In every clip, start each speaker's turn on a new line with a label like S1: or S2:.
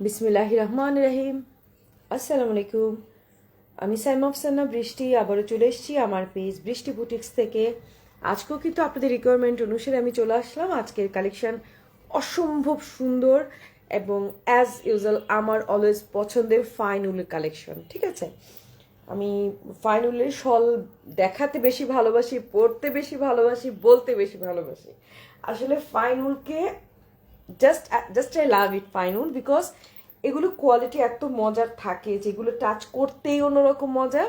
S1: বিসমিল্লাহির রহমানির রহিম। আসসালামু আলাইকুম। আমি সাইমা আফসানা বৃষ্টি আবারও চলে এসেছি আমার পেজ বৃষ্টি বুটিক্স থেকে। আজকেও কিন্তু আপনাদের রিকোয়ারমেন্ট অনুসারে আমি চলে আসলাম। আজকের কালেকশন অসম্ভব সুন্দর এবং অ্যাজ ইউজুয়াল আমার অলওয়েজ পছন্দের ফাইন উলের কালেকশন। ঠিক আছে, আমি ফাইন উলের শল দেখাতে বেশি ভালোবাসি, পরতে বেশি ভালোবাসি, বলতে বেশি ভালোবাসি। আসলে ফাইন উলকে just I love it fine wool, because এগুলো কোয়ালিটি এত মজার থাকে যেগুলো টাচ করতেই অন্যরকম মজা।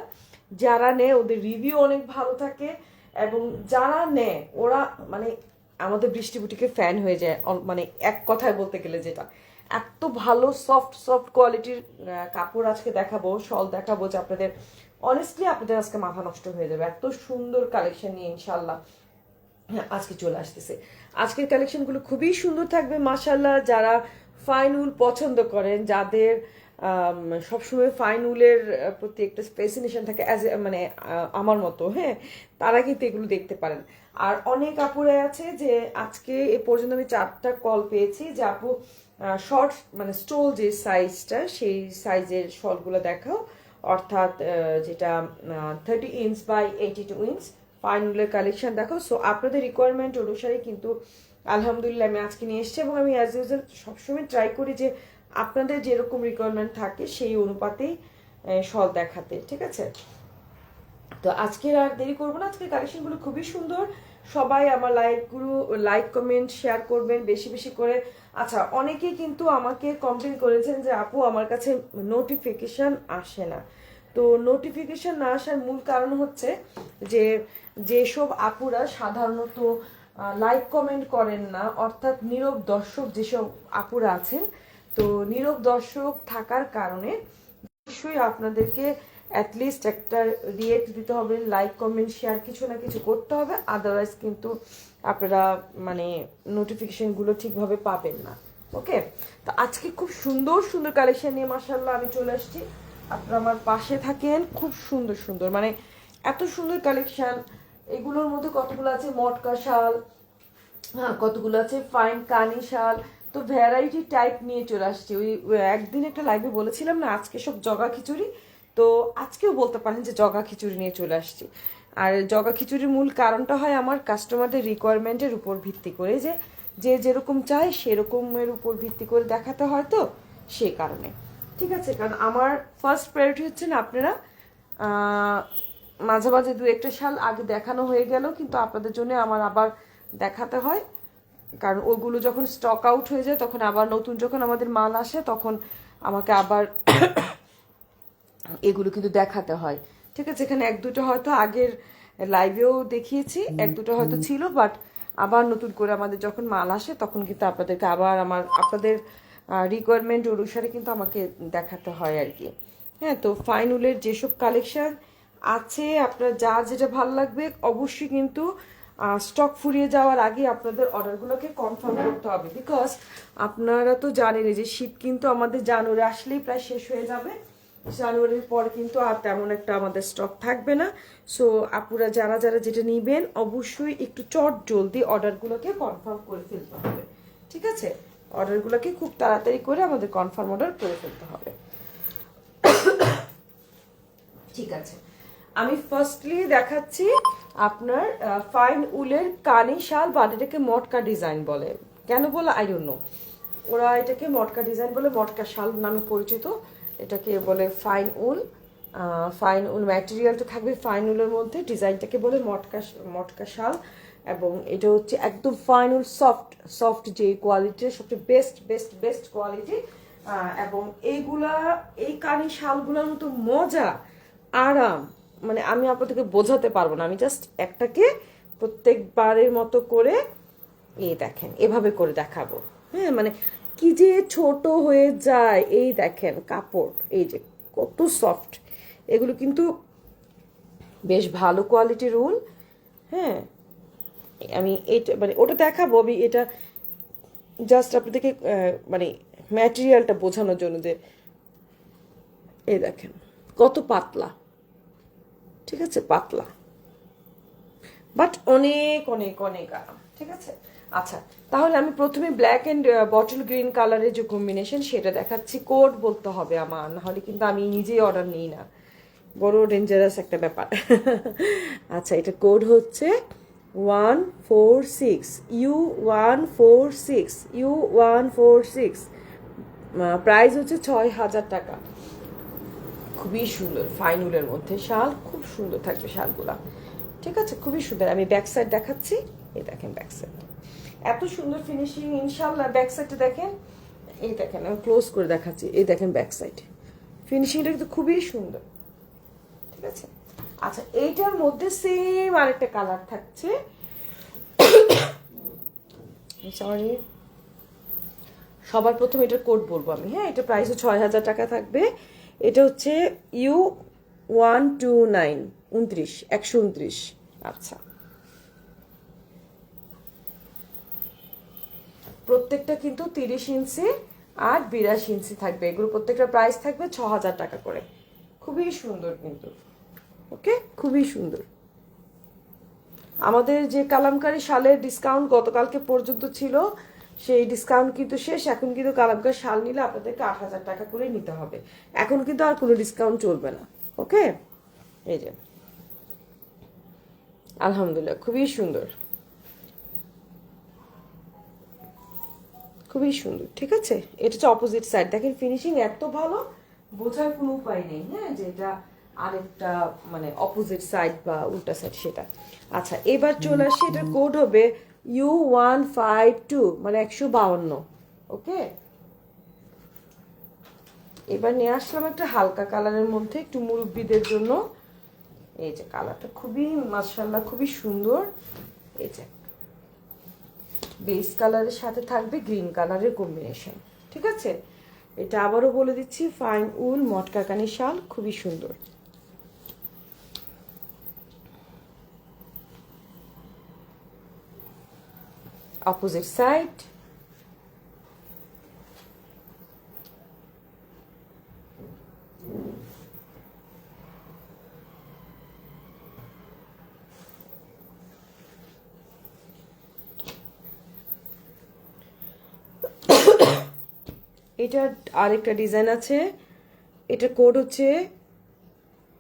S1: যারা নেয় ওদের রিভিউ অনেক ভালো থাকে এবং যারা নেয় ওরা মানে আমাদের বৃষ্টি বুটিকে ফ্যান হয়ে যায়। মানে এক কথায় বলতে গেলে যেটা এত ভালো সফট সফট কোয়ালিটির কাপড় আজকে দেখাবো, শল দেখাবো যে আপনাদের অনেস্টলি আপনাদের আজকে মাথা নষ্ট হয়ে যাবে। এত সুন্দর কালেকশন নিয়ে ইনশাল্লাহ হ্যাঁ আজকে চলে আসতেছে। আজকের কালেকশনগুলো খুবই সুন্দর থাকবে মাশাল্লাহ। যারা ফাইন উল পছন্দ করেন, যাদের সবসময় ফাইন উলের প্রতি একটা স্পেসিনেশন থাকে অ্যাজ মানে আমার মতো, হ্যাঁ, তারা কিন্তু এগুলো দেখতে পারেন। আর অনেক আপুরাই আছে যে আজকে এ পর্যন্ত আমি 4টা কল পেয়েছি যে আপু শর্ট মানে স্টোল যে সাইজটা সেই সাইজের শলগুলো দেখাও, অর্থাৎ যেটা 30 ইঞ্চ বাই 82 ইঞ্চ ফাইন উলের কালেকশন দেখো। সো আপনাদের রিকোয়ারমেন্ট অনুসারে কিন্তু আলহামদুলিল্লাহ আমি আজকে নিয়ে এসেছি এবং আমি অ্যাজ ইউজুয়াল সবসময় ট্রাই করি যে আপনাদের যেরকম রিকোয়ারমেন্ট থাকে সেই অনুপাতেই শল দেখাতে। ঠিক আছে, তো আজকের আর দেরি করবো না, আজকের কালেকশনগুলো খুবই সুন্দর। সবাই আমার লাইক কমেন্ট শেয়ার করবেন বেশি বেশি করে। আচ্ছা, অনেকেই কিন্তু আমাকে কমপ্লেন করেছেন যে আপু আমার কাছে নোটিফিকেশন আসে না। তো নোটিফিকেশন না আসার মূল কারণ হচ্ছে যে যেসব আপুরা সাধারণত লাইক কমেন্ট করেন না, অর্থাৎ নীরব দর্শক যেসব আপুরা আছেন, তো নীরব দর্শক থাকার কারণে অবশ্যই আপনাদেরকে অ্যাটলিস্ট একটা রিয়েক্ট দিতে হবে, লাইক কমেন্ট শেয়ার কিছু না কিছু করতে হবে, আদারওয়াইজ কিন্তু আপনারা মানে নোটিফিকেশনগুলো ঠিকভাবে পাবেন না। ওকে, তো আজকে খুব সুন্দর সুন্দর কালেকশন নিয়ে মাশাআল্লাহ আমি চলে আসছি। আপনারা আমার পাশে থাকেন, খুব সুন্দর সুন্দর মানে এত সুন্দর কালেকশন। এগুলোর মধ্যে কতগুলো আছে মটকা শাল, হ্যাঁ কতগুলো আছে ফাইন কানি শাল। তো ভ্যারাইটি টাইপ নিয়ে চলে আসছে। ওই একদিন একটা লাইভে বলেছিলাম না আজকে সব জগা খিচুড়ি, তো আজকেও বলতে পারেন যে জগা খিচুড়ি নিয়ে চলে আসছি। আর জগা খিচুড়ির মূল কারণটা হয় আমার কাস্টমারদের রিকোয়ারমেন্টের উপর ভিত্তি করে, যে যে যেরকম চায় সেরকমের উপর ভিত্তি করে দেখাতে হয়, তো সেই কারণে। ঠিক আছে, কারণ আমার ফার্স্ট প্রায়োরিটি হচ্ছে না আপনারা মাঝে মাঝে দু একটা শাল আগে দেখানো হয়ে গেল কিন্তু আপনাদের জন্য আমার আবার দেখাতে হয়, কারণ ওগুলো যখন স্টক আউট হয়ে যায় তখন আবার নতুন যখন আমাদের মাল আসে তখন আমাকে আবার এগুলো কিন্তু দেখাতে হয়। ঠিক আছে, এখানে এক দুটো হয়তো আগের লাইভেও দেখিয়েছি, এক দুটো হয়তো ছিল, বাট আবার নতুন করে আমাদের যখন মাল আসে তখন কিন্তু আপনাদেরকে আবার আপনাদের রিকোয়ারমেন্ট অনুসারে কিন্তু আমাকে দেখাতে হয় আর কি। হ্যাঁ, তো ফাইন উলের যেসব কালেকশন আছে আপনার যা যেটা ভালো লাগবে অবশ্যই কিন্তু স্টক ফুরিয়ে যাওয়ার আগে আপনাদের অর্ডারগুলোকে কনফার্ম করতে হবে, বিকজ আপনারা তো জানেনই যে শীত কিন্তু আমাদের জানুয়ারি আসলেই প্রায় শেষ হয়ে যাবে। জানুয়ারির পরে কিন্তু আর তেমন একটা আমাদের স্টক থাকবে না। সো আপুরা যারা যারা যেটা নিবেন অবশ্যই একটু চট জলদি অর্ডারগুলোকে কনফার্ম করে ফেলতে হবে। ঠিক আছে, অর্ডারগুলোকে খুব তাড়াতাড়ি করে আমাদের কনফার্ম অর্ডার করে ফেলতে হবে। ঠিক আছে, আমি ফার্স্টলি দেখাচ্ছি আপনার ফাইন উলের কানি শাল, বা এটাকে মটকা ডিজাইন বলে, কেন বলে আই ডোন্ট নো, ওরা এটাকে মটকা ডিজাইন বলে, মটকা শাল নামে পরিচিত। এটাকে বলে ফাইন উল। ফাইন উল ম্যাটেরিয়ালটা থাকবে ফাইন উলের মধ্যে, ডিজাইনটাকে বলে মটকা মটকা শাল। এবং এটা হচ্ছে একদম ফাইন উল সফট সফট যে কোয়ালিটির সবচেয়ে বেস্ট বেস্ট বেস্ট কোয়ালিটি। এবং এইগুলা এই কানি শালগুলোর মতো মজা আরাম মানে আমি আপনাদেরকে বোঝাতে পারবো না। আমি জাস্ট একটাকে প্রত্যেকবারের মতো করে এই দেখেন এভাবে করে দেখাবো। হ্যাঁ, মানে কি যে ছোট হয়ে যায়, এই দেখেন কাপড় এই যে কত সফট। এগুলো কিন্তু বেশ ভালো কোয়ালিটির উল। হ্যাঁ, আমি এটা মানে ওটা দেখাবো, আমি এটা জাস্ট আপনাদেরকে মানে ম্যাটেরিয়ালটা বোঝানোর জন্য যে এই দেখেন কত পাতলা। ঠিক আছে, পাতলা বাট অনেক অনেক অনেক আরাম, ঠিক আছে। আচ্ছা, তাহলে আমি প্রথমে ব্ল্যাক অ্যান্ড বটল গ্রিন কালারের যে কম্বিনেশন সেটা দেখাচ্ছি। কোড বলতে হবে আমার, নাহলে কিন্তু আমি নিজেই অর্ডার নিই না, বড় ডেঞ্জারাস একটা ব্যাপার। আচ্ছা, এটা কোড হচ্ছে 146 U146 U146। প্রাইস হচ্ছে 6,000 টাকা। খুবই সুন্দর ফাইন উলের মধ্যে শাল, খুব সুন্দর থাকবে শালগুলা, ঠিক আছে, খুবই সুন্দর। আমি ব্যাক সাইড দেখাচ্ছি, এই দেখেন ব্যাক সাইড, এত সুন্দর ফিনিশিং ইনশাল্লাহ। ব্যাক সাইডটা দেখেন, এই দেখেন আমি ক্লোজ করে দেখাচ্ছি, এই দেখেন ব্যাক সাইড ফিনিশিংটা কিন্তু খুবই সুন্দর, ঠিক আছে। আচ্ছা, এইটার মধ্যে সেম আরেকটা কালার থাকছে, সরি, সবার প্রথমে এটার কোড বলবো আমি, হ্যাঁ। এটা প্রাইস 6,000 টাকা থাকবে। এটা হচ্ছে U129 129। আচ্ছা, প্রত্যেকটা কিন্তু 30 ইঞ্চি আর 82 ইঞ্চি থাকবে। এগুলো প্রত্যেকটা প্রাইস থাকবে 6,000 টাকা করে। খুবই সুন্দর কিন্তু, ওকে, খুবই সুন্দর। আমাদের যে কালামকারী শালের ডিসকাউন্ট গতকালকে পর্যন্ত ছিল, সেই ডিসকাউন্ট কিন্তু শেষ। এখন কিন্তু কালামকারী শাল নিলে আপনাদেরকে 8,000 টাকা করে নিতে হবে। এখন কিন্তু আর কোনো ডিসকাউন্ট চলবে না, ওকে। এই যে আলহামদুলিল্লাহ, খুবই সুন্দর, খুবই সুন্দর, ঠিক আছে। এটা হচ্ছে অপোজিট সাইড, দেখেন ফিনিশিং এত ভালো, বোঝার কোনো উপায় নেই, হ্যাঁ, যে এটা আরেকটা মানে অপোজিট সাইড বা উল্টা সাইড সেটা। আচ্ছা, এবার চলে আসি, এটার কোড হবে U152, মানে 152, ওকে। এবার নিয়ে আসলাম একটা হালকা কালারের মধ্যে, একটু মুরব্বীদের জন্য। এই যে কালারটা খুবই মাশাআল্লাহ, খুবই সুন্দর। এই যে বেস কালারের সাথে থাকবে গ্রিন কালারের কম্বিনেশন, ঠিক আছে। এটা আবারও বলে দিচ্ছি, ফাইন উল মটকাকানি শাল, খুবই সুন্দর। অপোজিট সাইড, এটার আরেকটা ডিজাইন আছে। এটা কোড হচ্ছে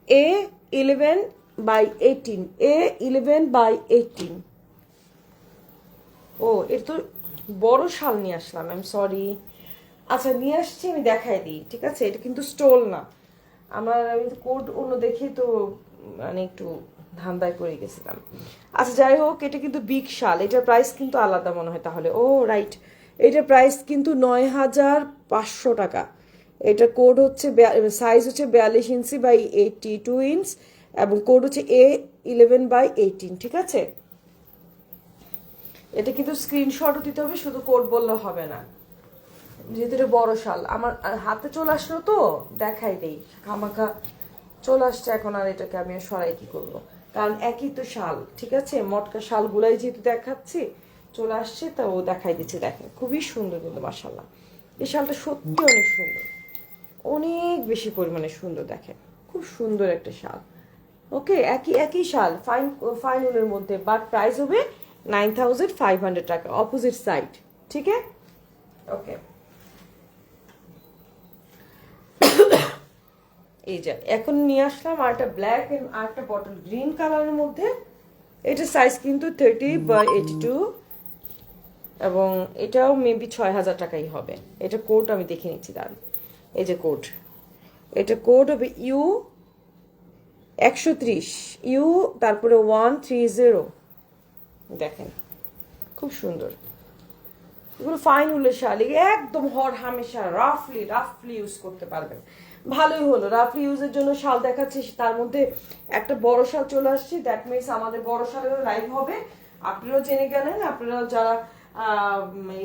S1: A11/18 A11/18। ও, এটা তো বড় শাল নিয়ে আসলাম, আই এম সরি। আচ্ছা, নিয়ে আসছি, আমি দেখাই দিই, ঠিক আছে। এটা কিন্তু স্টোল না, আমি কোড অন্য দেখে তো মানে একটু ধান্দায় পড়ে গেছিলাম। আচ্ছা, যাই হোক, এটা কিন্তু বিগ শাল, এটার প্রাইস কিন্তু আলাদা মনে হয় তাহলে। ও রাইট, এটার প্রাইস কিন্তু 9,500 টাকা। এটা কোড হচ্ছে, সাইজ হচ্ছে 42 ইঞ্চি বাই 82 ইঞ্চ, এবং কোড হচ্ছে A11/18, ঠিক আছে। এটা কিন্তু স্ক্রিনশটও দিতে হবে, শুধু কোড বললে হবে না, যেহেতু এটা বড় শাল। আমার হাতে চলে আসলো তো দেখাই দেই, খামাখা চলে আসছে এখন, আর এটাকে আমি সরাই কি করবো, কারণ একই তো শাল, ঠিক আছে। মটকা শালগুলাই যেহেতু দেখাচ্ছি, চলে আসছে, তা ও দেখাই দিচ্ছে। দেখেন খুবই সুন্দর কিন্তু মাশাআল্লাহ, এই শালটা সত্যি অনেক সুন্দর, অনেক বেশি পরিমাণে সুন্দর। দেখেন খুব সুন্দর একটা শাল, ওকে। একই একই শাল, ফাইন উলের মধ্যে, বাট প্রাইস হবে 9,500 টাকা, অপোজিট সাইড, ঠিক আছে, ওকে। এই যে এখন নিয়ে আসলাম আর একটা ব্ল্যাক আর একটা বটল গ্রিন কালারের মধ্যে। এটা সাইজ কিন্তু 30/82, এবং এটাও মেবি 6,000 টাকাই হবে। এটা কোড আমি দেখে নিচ্ছি, দাঁড়ান, এই যে কোড, এটা কোড হবে U130 তারপরে 130। দেখেন খুব সুন্দর, এগুলো ফাইন উলের শাল, একদম হর হামেশা রাফলি ইউজ করতে পারবেন। ভালোই হলো, রাফলি ইউজের জন্য শাল দেখাচ্ছি, তার মধ্যে একটা বড় শাল চলে আসছে। দ্যাট মিনস আমাদের বড় শালেরও লাইভ হবে, আপনারাও জেনে গেলেন। আপনারা যারা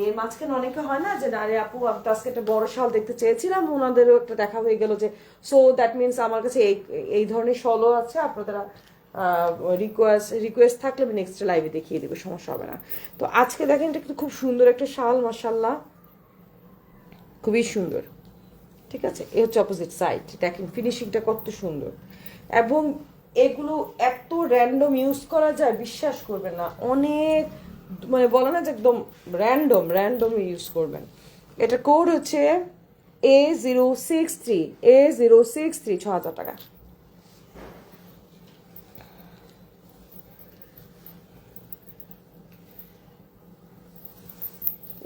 S1: এর মাঝখানে অনেকে হয় না যে আরে আপু আমি তো আজকে একটা বড় শাল দেখতে চেয়েছিলাম, ওনাদেরও একটা দেখা হয়ে গেল যে, সো দ্যাট মিনস আমার কাছে এই ধরনের শলও আছে, আপনারা রিকোয়েস্ট থাকলে আমি নেক্সট লাইভে দেখিয়ে দেবো, সমস্যা হবে না। তো আজকে দেখেন এটা কিন্তু খুব সুন্দর একটা শাল, মাশাআল্লাহ, খুবই সুন্দর, ঠিক আছে। এই হচ্ছে অপোজিট সাইড, দেখেন ফিনিশিংটা কত সুন্দর। এবং এগুলো এত র্যান্ডম ইউজ করা যায় বিশ্বাস করবেন না, অনেক মানে বলে না যে একদম র্যান্ডম ইউজ করবেন। এটা কোড হচ্ছে A063, A063, 6,000 টাকা।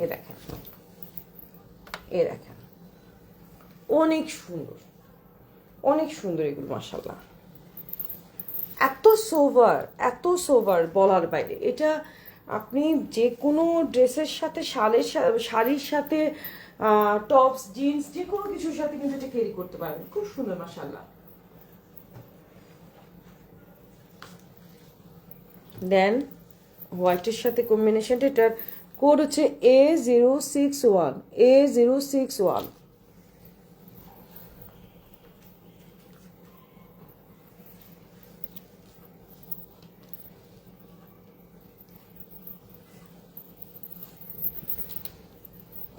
S1: এ দেখেন, এ দেখেন, অনেক সুন্দর, অনেক সুন্দর এগুলো মাশাআল্লাহ। এত সোভার বলার বাইরে। এটা আপনি যে কোনো ড্রেসের সাথে, শাড়ির সাথে, টপস, জিন্স, যে কোনো কিছুর সাথে কিন্তু এটা ক্যারি করতে পারেন। খুব সুন্দর মাশাআল্লাহ। দেন হোয়াইটের সাথে কম্বিনেশনটা, এটার কোড হচ্ছে A061, A061।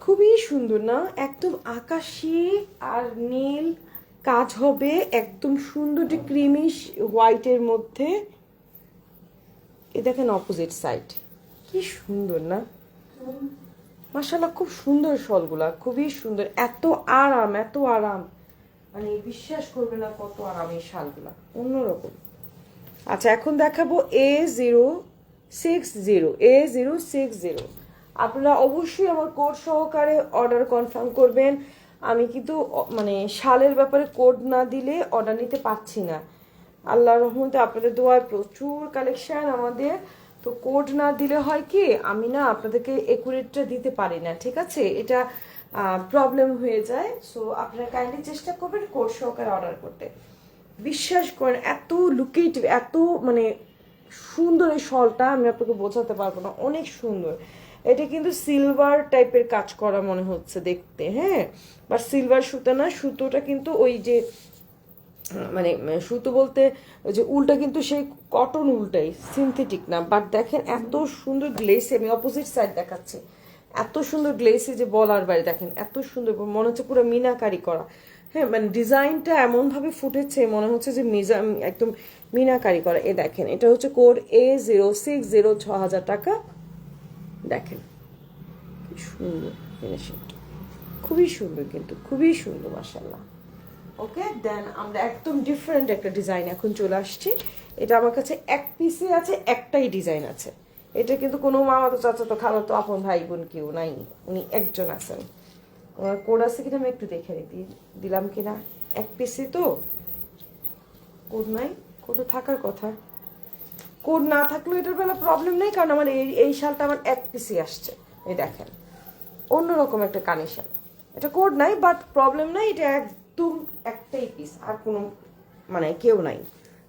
S1: খুবই সুন্দর না, একদম আকাশি আর নীল কাজ হবে, একদম সুন্দর যে ক্রিমিশ হোয়াইটের মধ্যে। এ দেখেন অপোজিট সাইড, কি সুন্দর না মাশাআল্লাহ। খুব সুন্দর শলগুলা, খুবই সুন্দর, এত আরাম, এত আরাম, মানে বিশ্বাস করবে না কত আরাম এই শালগুলা, অন্যরকম। আচ্ছা এখন দেখাবো A060, A060। আপনারা অবশ্যই আমার কোড সহকারে অর্ডার কনফার্ম করবেন। আমি কিন্তু মানে শালের ব্যাপারে কোড না দিলে অর্ডার নিতে পারছি না। আল্লাহর রহমতে আপনাদের দোয়ায় প্রচুর কালেকশন আমাদের, তো কোড না দিলে হয় কি আমি না আপনাদেরকে একুরেটটা দিতে পারি না, ঠিক আছে? এটা প্রবলেম হয়ে যায়। সো আপনারা কাইন্ডলি চেষ্টা করবেন কোড সহকারে অর্ডার করতে। বিশ্বাস করেন এত লুকেটিভ, এত মানে সুন্দর এই শলটা আমি আপনাকে বোঝাতে পারবো না, অনেক সুন্দর। এটা কিন্তু সিলভার টাইপের কাজ করা মনে হচ্ছে দেখতে, হ্যাঁ, বাট সিলভার সুতো না, সুতোটা কিন্তু ওই যে মানে সুতো বলতে ওই যে উলটা কিন্তু সেই কটন উলটাই, সিনথেটিক না। বাট দেখেন এত সুন্দর গ্লেসি, আমি অপোজিট সাইড দেখাচ্ছি, এত সুন্দর গ্লেসি যে বলার বাইরে। দেখেন এত সুন্দর, মনে হচ্ছে পুরো মিনাকারি করা, হ্যাঁ, মানে ডিজাইনটা এমনভাবে ফুটেছে মনে হচ্ছে যে একদম মিনাকারি করা। এ দেখেন এটা হচ্ছে কোড A060, 6,000 টাকা। দেখেন কি সুন্দর ফিনিশিংটা, খুবই সুন্দর, কিন্তু খুবই সুন্দর মাশাআল্লাহ। ওকে, দেন আমরা একদম ডিফারেন্ট একটা ডিজাইন এখন চলে আসছি। এটা আমার কাছে এক পিসে আছে, একটাই ডিজাইন আছে। এটা কিন্তু কোনো মামা তো, চাচা তো, খালা তো, আপন ভাই বোন কেউ নাই, উনি একজন আছেন। ওনার কোড আছে কিনা আমি একটু দেখে দিলাম কিনা। এক পিসে তো কোড নাই, কোড থাকার কথা। কোড না থাকলেও এটার বেলা প্রবলেম নেই, কারণ আমার এই শালটা আমার এক পিসে আসছে। এই দেখেন অন্যরকম একটা কানি শাল, এটা কোড নাই বাট প্রবলেম নাই, এটা একদম একটাই পিস, আর কোনো মানে কেউ নাই,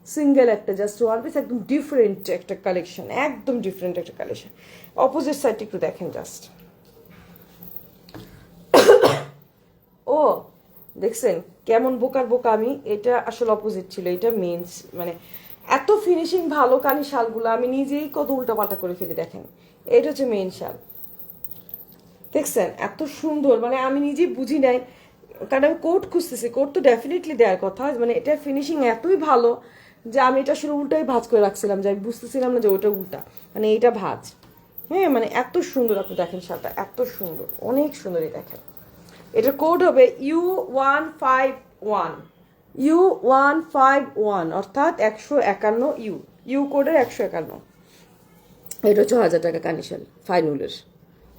S1: সিঙ্গেল একটা জাস্ট ওয়ান পিস, একদম ডিফারেন্ট একটা কালেকশন, একদম ডিফারেন্ট একটা কালেকশন। অপোজিট সাইডটা একটু দেখেন জাস্ট। ও দেখছেন কেমন বোকার বোকা আমি, এটা আসলে অপোজিট ছিল, এটা মেন্স। মানে এত ফিনিশিং ভালো কানি শালগুলো আমি নিজেই কত উল্টাপাল্টা করে ফেলি। দেখেন এটা হচ্ছে মেইন শাল, দেখছেন এত সুন্দর, মানে আমি নিজেই বুঝি নাই, কারণ আমি কোট খুঁজতেছি, কোট তো ডেফিনেটলি দেওয়ার কথা, মানে এটা ফিনিশিং এতই ভালো যে আমি এটা আসলে উল্টাই ভাঁজ করে রাখছিলাম, যে আমি বুঝতেছিলাম না যে ওটা উল্টা, মানে এইটা ভাঁজ। হ্যাঁ, মানে এত সুন্দর, আপনি দেখেন শালটা এত সুন্দর, অনেক সুন্দর। এই দেখেন এটার কোড হবে U151, U151, অর্থাৎ 151, ইউ কোডের 151। এটা 6,000 টাকা কানিশাল ফাইনুলের,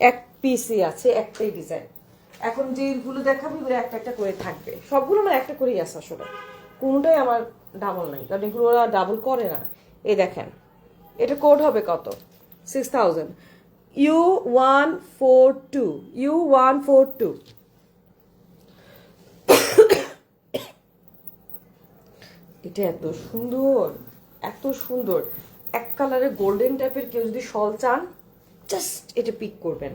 S1: এক পিসই আছে, একটাই ডিজাইন। এখন যেগুলো দেখাবো এগুলো একটা একটা করে থাকবে, সবগুলো আমার একটা করেই আছে আসলে, কোনোটাই আমার ডাবল নাই, কারণ এগুলো ওরা ডাবল করে না। এই দেখেন এটা কোড হবে কত, 6,000, U142, U142। এটা এত সুন্দর, এত সুন্দর, এক কালারের গোল্ডেন টাইপের। কেউ যদি শল চান জাস্ট এটা পিক করবেন।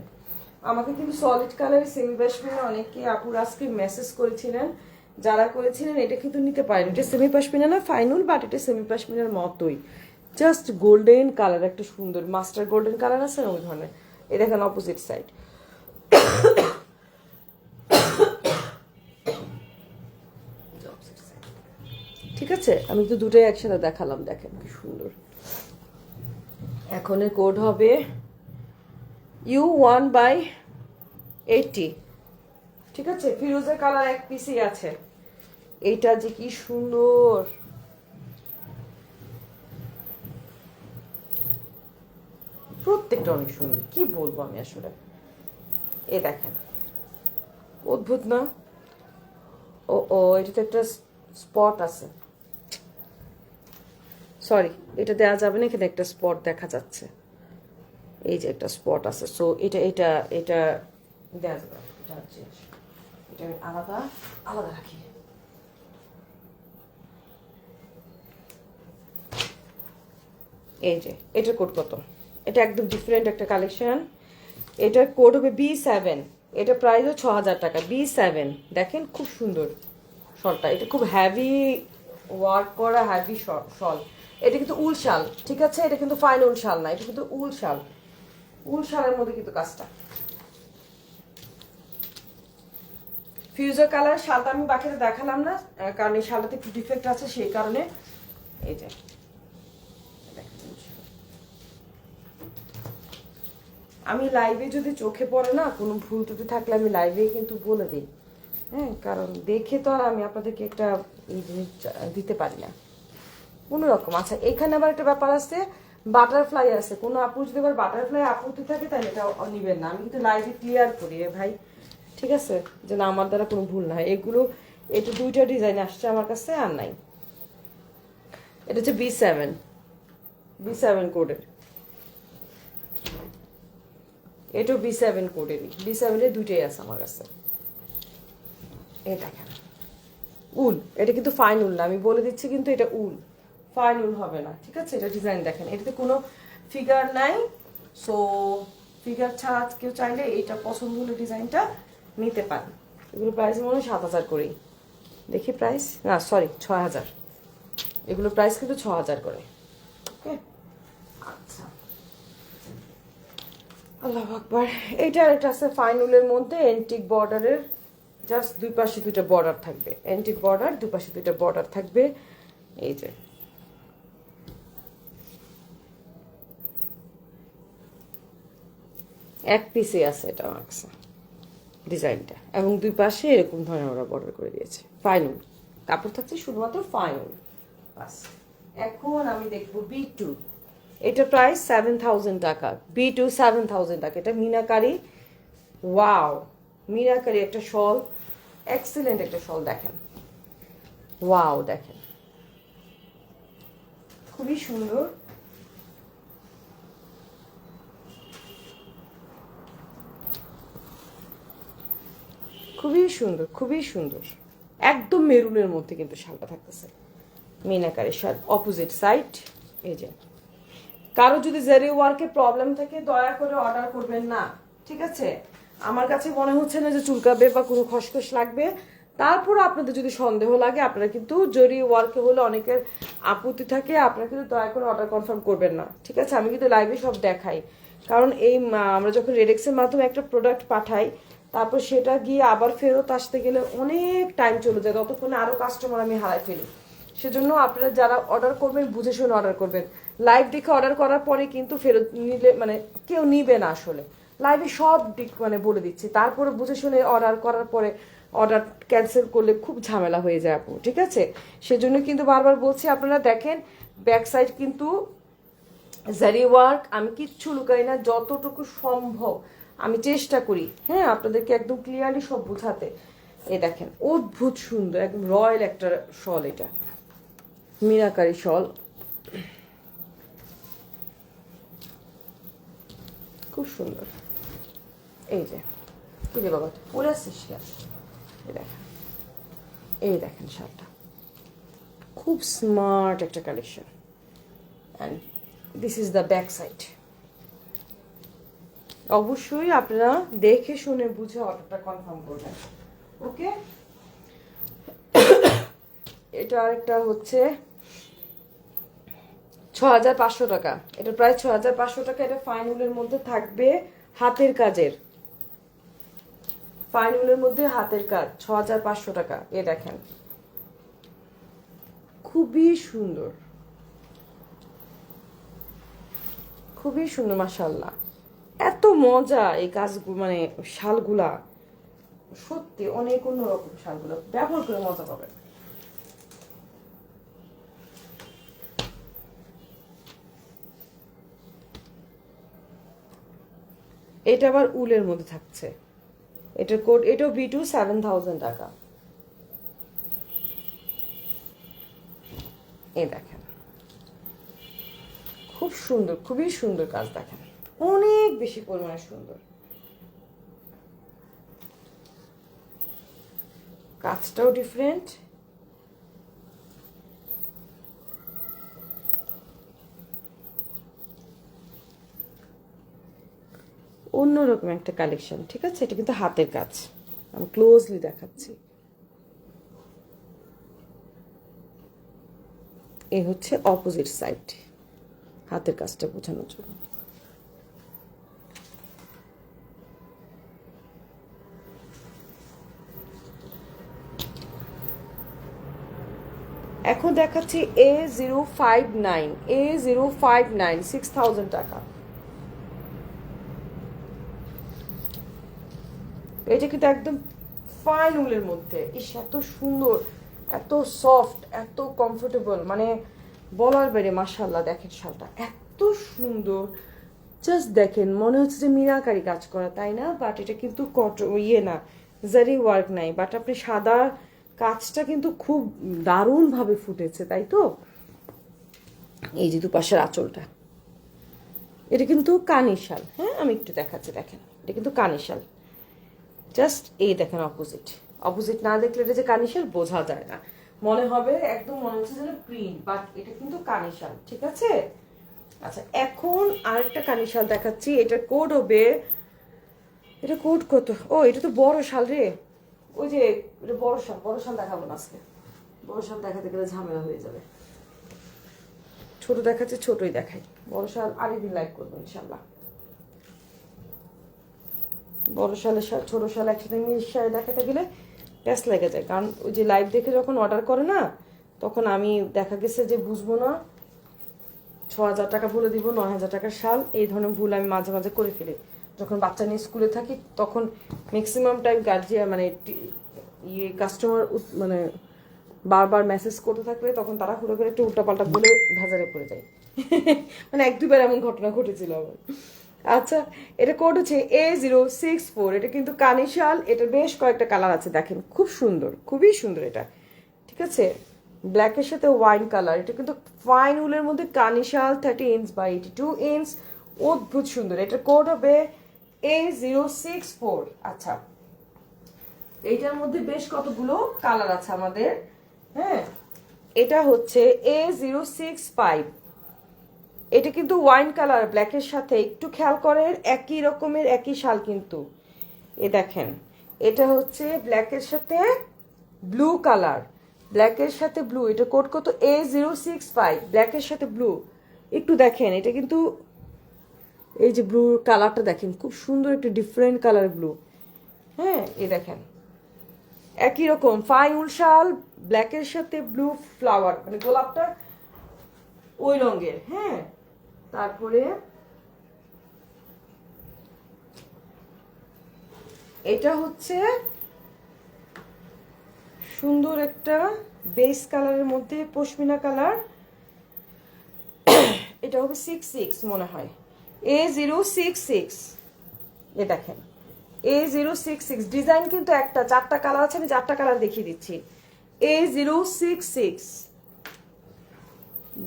S1: আমাকে কিন্তু সলিড কালারের সেমি পাশমিনা অনেকে আপুর আজকে মেসেজ করেছিলেন, যারা করেছিলেন এটা কিন্তু নিতে পারেন। এটা সেমি পাশমিনা না ফাইনুল, বাট এটা সেমি পাশমিনার মতোই, জাস্ট গোল্ডেন কালার, একটা সুন্দর মাস্টার গোল্ডেন কালার আছে না ওই ধরনের। এই দেখেন অপোজিট সাইড, ঠিক ঠিক আছে, আমি তো দুটোই একসাথে দেখালাম, দেখেন কি সুন্দর। এখন এর কোড হবে U1/80। ঠিক আছে, ফিরোজা কালার এক পিসই আছে। এইটা যে কি সুন্দর, প্রত্যেকটা অনেক সুন্দর, কি বলবো আমি আসলে। এ দেখেন, অদ্ভুত না? ও ও এটাতে একটা স্পট আছে, সরি এটা দেওয়া যাবে না, এখানে একটা স্পট দেখা যাচ্ছে, এই যে একটা স্পট আছে। সো এটা এটা এটা দেওয়া যাবে, এটা হচ্ছে, এটা আমি আলাদা আলাদা রাখি। এই যে এটার কোড কত, এটা একদম ডিফারেন্ট একটা কালেকশন। এটার কোড হবে B7, এটা প্রাইসও 6,000 টাকা। B7 দেখেন, খুব সুন্দর শলটা, এটা খুব হ্যাভি ওয়ার্ক করা, হ্যাভি শল। এটা কিন্তু উল শাল, ঠিক আছে, এটা কিন্তু ফাইন উল শাল না, এটা কিন্তু উল শাল, উল শালের মধ্যে কিন্তু কাজটা। ফিউজার কালার শালটা আমি বাকিতে দেখালাম না, কারণ এই শালটাতে একটু ডিফেক্ট আছে, সেই কারণে। এই যে আমি লাইভে যদি চোখে পড়ে না কোনো ভুল ত্রুটি থাকলে আমি লাইভেই কিন্তু বলে দিই, হ্যাঁ, কারণ দেখে তো আর আমি আপনাদেরকে একটা এই জিনিস দিতে পারি না কোনো রকম। আচ্ছা, এখানে আবার একটা ব্যাপার আছে, বাটারফ্লাই আছে, কোনো আপু যদি আবার বাটারফ্লাই আপত্তি থাকে তাহলে এটা নিবেন না, আমি কিন্তু লাইভে ক্লিয়ার করি ভাই, ঠিক আছে, যে না আমার দ্বারা কোনো ভুল না হয়। এগুলো এটা দুইটা ডিজাইন আসছে আমার কাছে, আর নাই। এটা হচ্ছে B7 কোডের, এটাও B7 কোডেরই, B7 এর দুইটাই আছে আমার কাছে। এই দেখেন উল, এটা কিন্তু ফাইন উল না, আমি বলে দিচ্ছি, কিন্তু এটা উল, ফাইন উল হবে না, ঠিক আছে। এটা ডিজাইন দেখেন, এটাতে কোনো ফিগার নাই, সো ফিগার ছাড়া কেউ চাইলে এইটা পছন্দ হলে ডিজাইনটা নিতে পারেন। এগুলো প্রাইস মনে হয় 7,000 করেই, দেখি প্রাইস, না সরি 6,000, এগুলো প্রাইস কিন্তু 6,000 করে। ওকে, আচ্ছা, আল্লাহু আকবার। এইটার একটা আছে ফাইন উলের মধ্যে এন্টিক বর্ডারের, জাস্ট দুই পাশে দুইটা বর্ডার থাকবে, এন্টিক বর্ডার, দুই পাশে দুইটা বর্ডার থাকবে। এই যে এক পিসে আছে এটা আমার কাছে ডিজাইনটা, এবং দুই পাশে এরকম ধরনের ওরা বর্ডার করে দিয়েছে। ফাইনুল কাপড় থাকছে শুধুমাত্র ফাইনুল, বাস। এখন আমি দেখবো B2, এটা প্রাইস 7,000 টাকা। B2 7,000 টাকা। এটা মিনাকারি, ওয়াও, মিনাকারি একটা শল, এক্সিলেন্ট একটা শল, দেখেন, ওয়াও, দেখেন খুবই সুন্দর। খুবই সুন্দর, খুবই সুন্দর, একদম মেরুনের মধ্যে কিন্তু শালটা থাকতেছে, মিনাকারের শাল, অপোজিট সাইড। এই যে কারো যদি জারি ওয়ার্কে প্রবলেম থাকে দয়া করে অর্ডার করবেন না, ঠিক আছে। আমার কাছে মনে হচ্ছে না যে চুলকাবে বা কোনো খসখস লাগবে, তারপর আপনাদের যদি সন্দেহ লাগে আপনারা কিন্তু জরি ওয়ার্কে হলে অনেকের আপত্তি থাকে, আপনারা কিন্তু দয়া করে অর্ডার কনফার্ম করবেন না, ঠিক আছে। আমি কিন্তু লাইভে সব দেখাই, কারণ এই আমরা যখন রেডেক্সের মাধ্যমে একটা প্রোডাক্ট পাঠাই, তারপর সেটা গিয়ে আবার ফেরত আসতে গেলে অনেক টাইম চলে যায়, ততক্ষণে আরও কাস্টমার আমি হারাই ফেলি। সেজন্য আপনারা যারা অর্ডার করবেন বুঝে শুনে অর্ডার করবেন। লাইভ দেখে অর্ডার করার পরে কিন্তু ফেরত নিলে মানে কেউ নিবে না আসলে, লাইভে সব দিক মানে বলে দিচ্ছি, তারপরে বুঝে শুনে অর্ডার করার পরে অর্ডার ক্যান্সেল করলে খুব ঝামেলা হয়ে যায় আপু, ঠিক আছে। সেজন্য কিন্তু বারবার বলছি, আপনারা দেখেন ব্যাক সাইড কিন্তু জারি ওয়ার্ক, আমি কিচ্ছু লুকাই না, যতটুকু সম্ভব আমি চেষ্টা করি, হ্যাঁ, আপনাদেরকে একদম ক্লিয়ারলি সব বোঝাতে। এই দেখেন অদ্ভুত সুন্দর, একদম রয়্যাল একটা শল, এটা মিনাকারি শল, খুব সুন্দর। এই যে কি রে বাবা, পরে আসছিস কেন? এই দেখেন, এই দেখেন শালটা, খুব স্মার্ট একটা collection, and this is the back side. অবশ্যই আপনারা দেখে শুনে বুঝে অর্ডারটা কনফার্ম করবেন, ওকে। এটা আরেকটা হচ্ছে 6,500 টাকা, এটা প্রায় 6,500 টাকা। এটা ফাইন উলের মধ্যে থাকবে, হাতের কাজের, ফাইন উলের মধ্যে হাতের কাজ, 6,500 টাকা। এ দেখেন খুবই সুন্দর, খুবই সুন্দর মাশাআল্লাহ। এত মজা এই কাজগুলো, মানে শালগুলা সত্যি অনেক অন্যরকম। শালগুলো ব্যবহার করে মজা পাবেন। এটা আবার উলের মধ্যে থাকছে। এটার কোড, এটাও B2, 7000 টাকা। এই দেখেন খুব সুন্দর, খুবই সুন্দর কাজ। দেখেন অনেক বেশি পরিমাণে সুন্দর কাজটাও ডিফারেন্ট। অন্যরকম একটা কালেকশন, ঠিক আছে? এটা কিন্তু হাতের কাজ, আমি ক্লোজলি দেখাচ্ছি। এই হচ্ছে অপোজিট সাইড, হাতের কাজটা বোঝানোর জন্য। এখন দেখাচ্ছি A059, A059 6000 টাকা। এটা কিন্তু একদম ফাইন উলের মধ্যে। ইস, এত সুন্দর, এত সফট, এত কমফোর্টেবল, মানে বলার বাইরে। মাশাআল্লাহ, দেখেন শালটা এত সুন্দর। জাস্ট দেখেন, মনে হচ্ছে যে মিনাকারি কাজ করা, তাই না? বাট এটা কিন্তু ইয়ে না, জারি ওয়ার্ক নাই, বাট আপনি সাদা কাজটা কিন্তু খুব দারুণ ভাবে ফুটেছে, তাই তো? এই যে দুপাশের আঁচলটা, এটা কিন্তু কানি শাল। হ্যাঁ, আমি একটু দেখাচ্ছি, দেখেন এটা কিন্তু কানি শাল। জাস্ট এই দেখেন অপোজিট, অপোজিট না দেখলে এটা যে কানিশাল বোঝা যায় না, মনে হবে একদম মনে হচ্ছে যেন প্রিন্ট, বাট এটা কিন্তু কানিশাল, ঠিক আছে? আচ্ছা, এখন আরেকটা কানিশাল দেখাচ্ছি। এটার কোড হবে, এটা কোড কত? ও, এটা তো বড় শাল রে। ওই যে এটা বড় শাল, বড় শাল দেখাবো না আজকে। বড় শাল দেখাতে গেলে ঝামেলা হয়ে যাবে। ছোট দেখাচ্ছি, ছোটই দেখাই। বড় শাল আরেকদিন লাইভ করবো ইনশাল্লাহ। বড় শালের ছোট শাল একসাথে মিশিয়ে দেখাতে গেলে প্যাস লেগে যায়, কারণ ওই যে লাইভ দেখে যখন অর্ডার করে না, তখন আমি দেখা গেছে যে বুঝবো না, 6000 টাকা বলে দিব, 9000 টাকার শাল। এই ধরনের ভুল আমি মাঝে মাঝে করে ফেলি। যখন বাচ্চা নিয়ে স্কুলে থাকি, তখন ম্যাক্সিমাম টাইম গার্জিয়ান মানে ইয়ে কাস্টমার মানে বারবার মেসেজ করতে থাকলে, তখন তারা হুড়ো করে একটু উল্টাপাল্টা বলে ভেজারে পড়ে যায়। মানে 1-2 বার এমন ঘটনা ঘটেছিল আমার। আচ্ছা, এটা কোড হচ্ছে A064। এটা কিন্তু কানি শাল। এটার বেশ কয়েকটা কালার আছে, দেখেন খুব সুন্দর, খুবই সুন্দর এটা, ঠিক আছে? ব্ল্যাকের সাথে ওয়াইন কালার। এটা কিন্তু ফাইন উলের মধ্যে কানি শাল, 30 ইঞ্চ বাই 82 ইঞ্চ, অদ্ভুত সুন্দর। এটার কোড হবে A064। আচ্ছা, এইটার মধ্যে বেশ কতগুলো কালার আছে আমাদের। হ্যাঁ, এটা হচ্ছে A065। এটা কিন্তু ওয়াইন কালার ব্ল্যাকের সাথে, একটু খেয়াল করেন, একই রকমের একই শাল কিন্তু। এ দেখেন, এটা হচ্ছে ব্ল্যাকের সাথে ব্লু কালার, ব্ল্যাকের সাথে ব্লু। এটা কোড কত? A065, ব্ল্যাকের সাথে ব্লু। একটু দেখেন, এটা কিন্তু এই যে ব্লু কালারটা দেখেন, খুব সুন্দর একটা ডিফারেন্ট কালার ব্লু। হ্যাঁ, এই দেখেন একই রকম ফাইন উল শাল, ব্ল্যাকের সাথে ব্লু ফ্লাওয়ার, মানে গোলাপটা ওই রঙের। হ্যাঁ, তারপরে এটা হচ্ছে সুন্দর একটা বেস কালারের মধ্যে পশমিনা কালার। এটা হবে 66 মনে হয়, A066। এ দেখেন A066, ডিজাইন কিন্তু একটা, 4টা কালার আছে, আমি 4টা কালার দেখিয়ে দিচ্ছি। A066,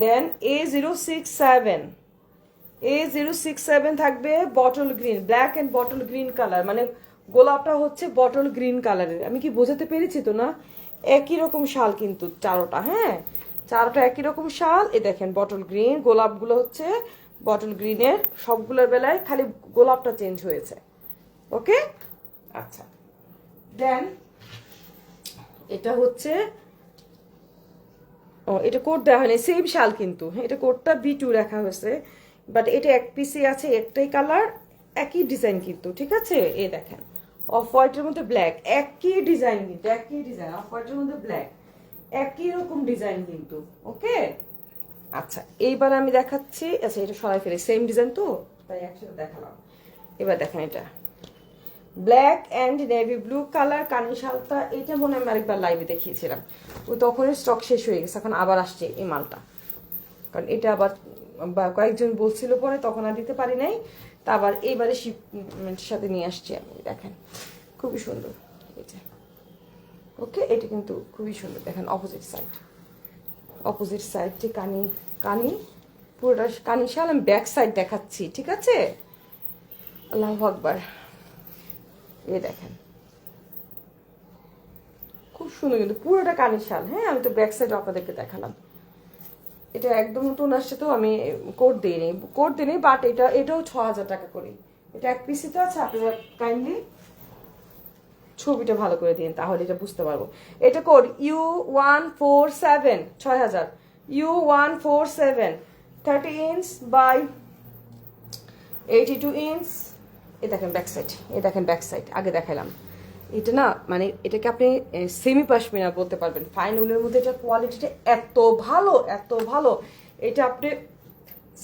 S1: দেন A067, A067 থাকবে bottle green, black and bottle green colour, মানে গোলাপটা হচ্ছে বটল গ্রিন কালারের। আমি কি বোঝাতে পেরেছি তো না? একই রকম শাল কিন্তু চারোটা। হ্যাঁ, চারোটা একই রকম শাল। এ দেখেন বটল গ্রিন, গোলাপগুলো হচ্ছে বটল গ্রিনের, সবগুলোর বেলায় খালি গোলাপটা চেঞ্জ হয়েছে। ওকে, আচ্ছা, দেন এটা হচ্ছে, ও এটা কোড দেওয়া হয়নি, সেম শাল কিন্তু। এটা কোডটা B2 রাখা হয়েছে, বাট এটা এক পিসে আছে, একটাই কালার, একই ডিজাইন কিন্তু, ঠিক আছে? এই দেখেন অফ হোয়াইটের মধ্যে ব্ল্যাক, একই ডিজাইন কিন্তু, একই ডিজাইন, অফ হোয়াইটের মধ্যে ব্ল্যাক। একই রকম ডিজাইন কিন্তু। ওকে, আচ্ছা এইবার আমি দেখাচ্ছি। আচ্ছা এটা সরাই ফেলে, সেম ডিজাইন তো তাই একসাথে দেখালাম। এবার দেখেন এটা black and navy blue colour কানি শালটা। এটা মনে হয় আমি আরেকবার লাইভে দেখিয়েছিলাম, ওই তখনই স্টক শেষ হয়ে গেছে, এখন আবার আসছে এই মালটা। কারণ এটা আবার কয়েকজন বলছিল পরে, তখন আর দিতে পারি নাই, তা আবার এইবারে শিপমেন্টের সাথে নিয়ে আসছি আমি। দেখেন খুবই সুন্দর এটা। ওকে, এটা কিন্তু খুবই সুন্দর। দেখেন অপোজিট সাইড যে কানি কানি পুরোটা কানি শাল। আমি ব্যাক সাইড দেখাচ্ছি, ঠিক আছে? আল্লাহু আকবার। এই দেখেন খুব সুন্দর কিন্তু পুরোটা কানি শাল। হ্যাঁ, আমি তো ব্যাক সাইড আপনাদেরকে দেখালাম। এটা একদম নতুন আসছে তো আমি কোড দিইনি, বাট এটাও 6000 টাকা করে। এটা এক পিসই তো আছে। আপনারা কাইন্ডলি ছবিটা ভালো করে দিন, তাহলে এটা বুঝতে পারবো। এটা code U147, 6000 U147, 30 inch by 82 inch. এই দেখেন ব্যাক সাইড, আগে দেখালাম। এটা না মানে এটাকে আপনি সেমি পাশমিনা বলতে পারবেন। ফাইন উলের মধ্যে এটা কোয়ালিটিটা এত ভালো। এটা আপনি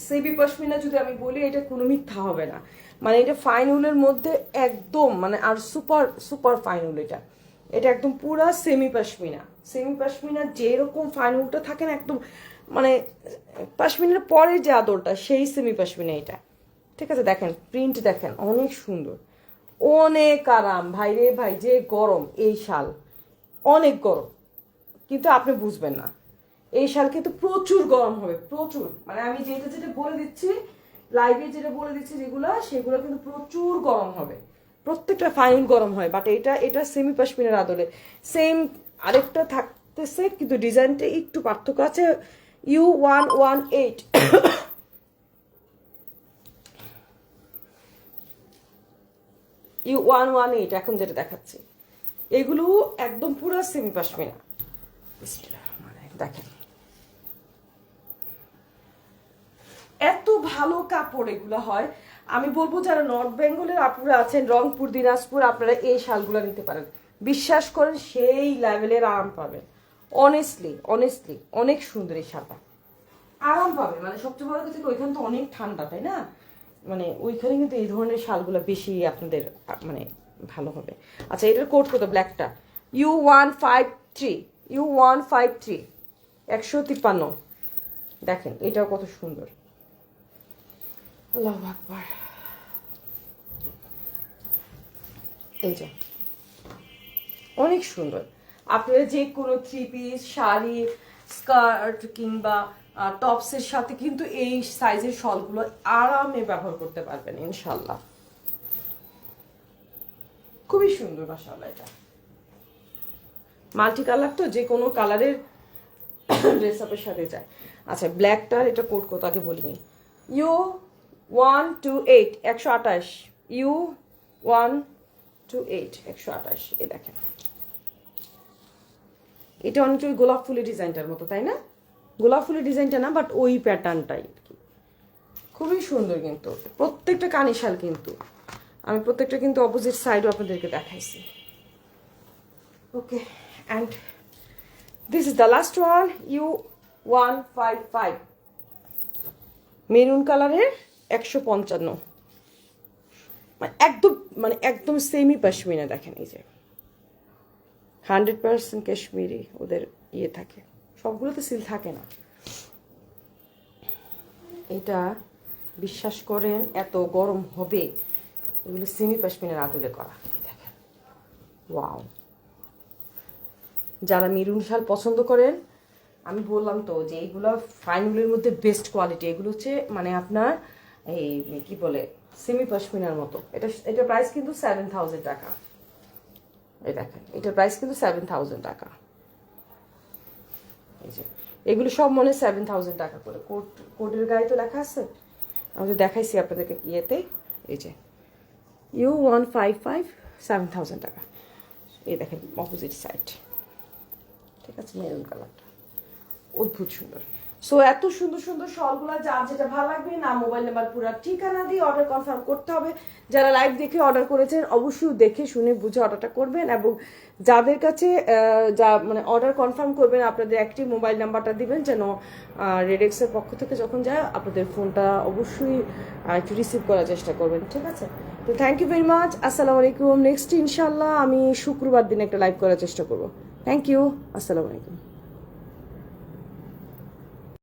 S1: সেমি পাশমিনা যদি আমি বলি, এটা কোনো মিথ্যা হবে না। মানে এটা ফাইন উলের মধ্যে একদম মানে আর সুপার ফাইন উল। এটা একদম পুরা সেমি পাশমিনা যেরকম ফাইন উলটা থাকে না, একদম মানে পাশমিনার পরে যে আদরটা, সেই সেমি পাশমিনা এটা। ঠিক আছে, দেখেন প্রিন্ট দেখেন, অনেক সুন্দর, অনেক আরাম। ভাই রে ভাই, যে গরম এই শাল, অনেক গরম, কিন্তু আপনি বুঝবেন না। এই শাল কিন্তু প্রচুর গরম হবে, প্রচুর। মানে আমি যেটা বলে দিচ্ছি লাইভে, যেটা বলে দিচ্ছি সেগুলো কিন্তু প্রচুর গরম হবে। প্রত্যেকটা ফাইন গরম হয়, বাট এটা সেমি পাশমিনার আদলে সেম। আরেকটা থাকতেছে কিন্তু ডিজাইনটা একটু পার্থক্য আছে। U118 U118 এখন যেটা দেখাচ্ছি, এগুলো একদম পুরো সেমি পাশমিনা। দেখেন এত ভালো কাপড় এগুলো হয়। আমি বলবো যারা নর্থ বেঙ্গলের আপুরা আছেন, রংপুর দিনাজপুর, আপনারা এই শালগুলো নিতে পারেন। বিশ্বাস করেন সেই লেভেলের আরাম পাবেন। অনেস্টলি অনেক সুন্দর এই শালটা, আরাম পাবে। মানে সবচেয়ে বড় কথা, ওইখানে তো অনেক ঠান্ডা, তাই না? মানে ওইখানে কিন্তু এই ধরনের শালগুলো বেশি আপনাদের মানে ভালো হবে। আচ্ছা এটার কোড কত? ব্ল্যাকটা U153 153। দেখেন এটাও কত সুন্দর। আল্লাহু আকবার। এই যে অনেক সুন্দর। আপনারা যে কোনো থ্রি পিস, শাড়ি, স্কার্ট কিংবা টপসের সাথে কিন্তু এই সাইজের শলগুলো আরামে ব্যবহার করতে পারবেন ইনশাল্লাহ। খুবই সুন্দর মাশাআল্লাহ। এটা মাল্টি কালার তো, যে কোনো কালারের ড্রেস আপের সাথে যায়। আচ্ছা ব্ল্যাকটার এটা কোড কত আগে বলিনি। U128 128 U128 128। এ দেখেন এটা অনেকটা ওই গোলাপ ফুলের ডিজাইনটার মতো, তাই না? গোলাপ ফুলের ডিজাইনটা না, বাট ওই প্যাটার্নটাই আর কি। খুবই সুন্দর কিন্তু প্রত্যেকটা কানি শাল। কিন্তু আমি প্রত্যেকটা কিন্তু অপোজিট সাইডও আপনাদেরকে দেখাইছি। Okay, and this is the last one U155 maroon কালারের 155। মানে একদম সেমি পাশমিনা। দেখেন এই যে 100% কাশ্মীরি ওদের ইয়ে থাকে, সবগুলোতে সিল থাকে না। এটা বিশ্বাস করেন এত গরম হবে, এগুলো সেমি পাশমিনার আদলে করা। দেখেন ওয়াও। যারা মেরুন শাল পছন্দ করেন, আমি বললাম তো যে এইগুলো ফাইনগুলোর মধ্যে বেস্ট কোয়ালিটি। এগুলো হচ্ছে মানে আপনার এই কি বলে সেমি পাশমিনার মতো। এটা প্রাইস কিন্তু 7000 টাকা। এই দেখেন এটার প্রাইস কিন্তু 7000 টাকা। এই যে এগুলো সব মনে 7000 টাকা করে। কোডের গায়ে তো লেখা আছে, আমি তো দেখাইছি আপনাদেরকে ইয়েতে। এই যে U155 7000 টাকা। এই দেখেন অপোজিট সাইড, ঠিক আছে, মেরুন কালারটা অদ্ভুত সুন্দর। সো এত সুন্দর সুন্দর শলগুলো যার যেটা ভালো লাগবে, নাম, মোবাইল নাম্বার, পুরো ঠিকানা দিয়ে অর্ডার কনফার্ম করতে হবে। যারা লাইভ দেখে অর্ডার করেছেন অবশ্যই দেখে শুনে বুঝে অর্ডারটা করবেন, এবং যাদের কাছে যা মানে অর্ডার কনফার্ম করবেন আপনাদের একটি মোবাইল নাম্বারটা দিবেন, যেন রেডেক্সের পক্ষ থেকে যখন যায় আপনাদের ফোনটা অবশ্যই একটু রিসিভ করার চেষ্টা করবেন, ঠিক আছে? তো থ্যাংক ইউ ভেরি মাচ, আসসালামু আলাইকুম। নেক্সট ইনশাল্লাহ আমি শুক্রবার দিন একটা লাইভ করার চেষ্টা করবো। থ্যাংক ইউ, আসসালামু আলাইকুম।